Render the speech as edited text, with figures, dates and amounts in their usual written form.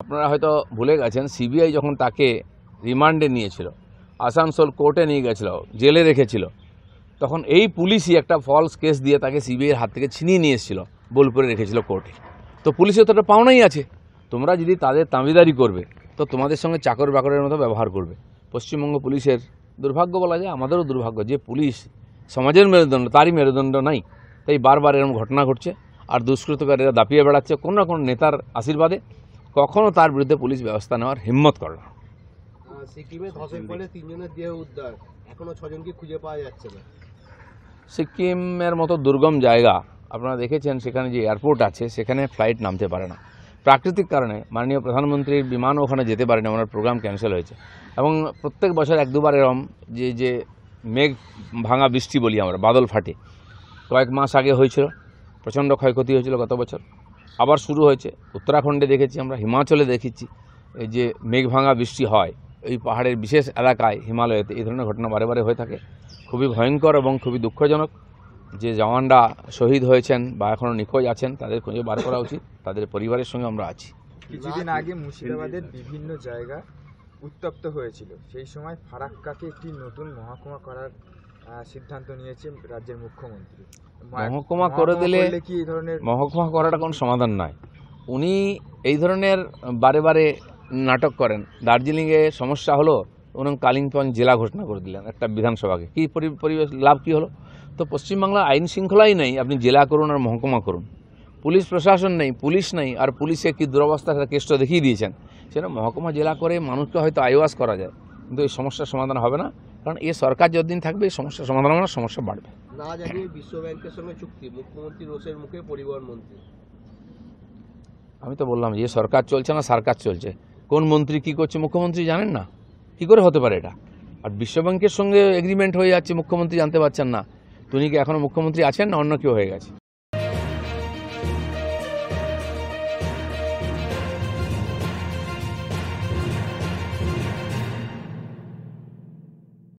আপনারা হয়তো ভুলে গেছেন সিবিআই যখন তাকে রিমান্ডে নিয়েছিল, আসানসোল কোর্টে নিয়ে গেছিল, জেলে রেখেছিল, তখন এই পুলিশই একটা ফলস কেস দিয়ে তাকে সিবিআইয়ের হাত থেকে ছিনিয়ে নিয়ে এসেছিল, বোলপুরে রেখেছিল কোর্টে। তো পুলিশের তো একটা পাওনাই আছে, তোমরা যদি তাদের তাঁবিদারি করবে তো তোমাদের সঙ্গে চাকর বাকরের মতো ব্যবহার করবে। পশ্চিমবঙ্গ পুলিশের দুর্ভাগ্য বলা যায়, আমাদেরও দুর্ভাগ্য যে পুলিশ সমাজের মেরুদণ্ড, তারই মেরুদণ্ড নাই, তাই বারবার এরকম ঘটনা ঘটছে। আর দুষ্কৃতকারীরা দাপিয়ে বেড়াচ্ছে কোনো না কোনো নেতার আশীর্বাদে, কখনও তার বিরুদ্ধে পুলিশ ব্যবস্থা নেওয়ার হিম্মত করে না। সিকিমে ধসের ফলে 3 জনের দেহ উদ্ধার, এখনো 6 জনকে খুঁজে পাওয়া যাচ্ছে না। সিকিমের মতো দুর্গম জায়গা, আপনারা দেখেছেন সেখানে যে এয়ারপোর্ট আছে সেখানে ফ্লাইট নামতে পারে না, প্রাকৃতিক কারণে। মাননীয় প্রধানমন্ত্রীর বিমানও ওখানে যেতে পারে না, ওনার প্রোগ্রাম ক্যান্সেল হয়েছে। এবং প্রত্যেক বছর 1-2বার এরম যে মেঘ ভাঙা বৃষ্টি বলি আমরা, বাদল ফাটে, কয়েক মাস আগে হয়েছিল, প্রচণ্ড ক্ষয়ক্ষতি হয়েছিল গত বছর, আবার শুরু হয়েছে। উত্তরাখণ্ডে দেখেছি আমরা, হিমাচলে দেখেছি, এই যে মেঘ ভাঙা বৃষ্টি হয় এই পাহাড়ের বিশেষ এলাকায়, হিমালয়েতে এই ধরনের ঘটনা বারে বারে হয়ে থাকে। খুবই ভয়ঙ্কর এবং খুবই দুঃখজনক। যে জওয়ানরা শহীদ হয়েছেন বা এখনও নিখোঁজ আছেন তাদের খুঁজে বার করা উচিত, তাদের পরিবারের সঙ্গে আমরা আছি। কিছুদিন আগে মুর্শিদাবাদের বিভিন্ন জায়গা উত্তপ্ত হয়েছিল, সেই সময় ফারাক্কাকে একটি নতুন মহকুমা করার সিদ্ধান্ত নিয়েছে রাজ্যের মুখ্যমন্ত্রী। মহকুমা করে দিলে কি এই ধরনের মহকুমা করাটা কোনো সমাধান নয়। উনি এই ধরনের বারে বারে নাটক করেন। দার্জিলিংয়ে সমস্যা হলো, উনি কালিম্পং জেলা ঘোষণা করে দিলেন একটা বিধানসভাকে, কী পরিবেশ লাভ কী হলো? তো পশ্চিমবাংলা আইন শৃঙ্খলাই নেই, আপনি জেলা করুন আর মহকুমা করুন। পুলিশ প্রশাসন নেই, পুলিশ নেই, আর পুলিশে কী দুরবস্থা সেটা কেষ্ট দেখিয়ে দিয়েছেন। সেটা মহকুমা জেলা করে মানুষকে হয়তো আইওয়াস করা যায়, কিন্তু এই সমস্যার সমাধান হবে না, কারণ এই সরকার যতদিন থাকবে এই সমস্যার সমাধান হবে না, সমস্যা বাড়বে। না জানিয়ে বিশ্ব ব্যাংকের সঙ্গে চুক্তি, মুখ্যমন্ত্রী রোষের মুখে পরিবহন মন্ত্রী। আমি তো বললাম যে সরকার চলছে না, সরকার চলছে। কোন মন্ত্রী কী করছে মুখ্যমন্ত্রী জানেন না? কী করে হতে পারে এটা? আর বিশ্বব্যাংকের সঙ্গে এগ্রিমেন্ট হয়ে যাচ্ছে, মুখ্যমন্ত্রী জানতে পারছেন না? তিনি কি এখনও মুখ্যমন্ত্রী আছেন না অন্য কেউ হয়ে গেছে?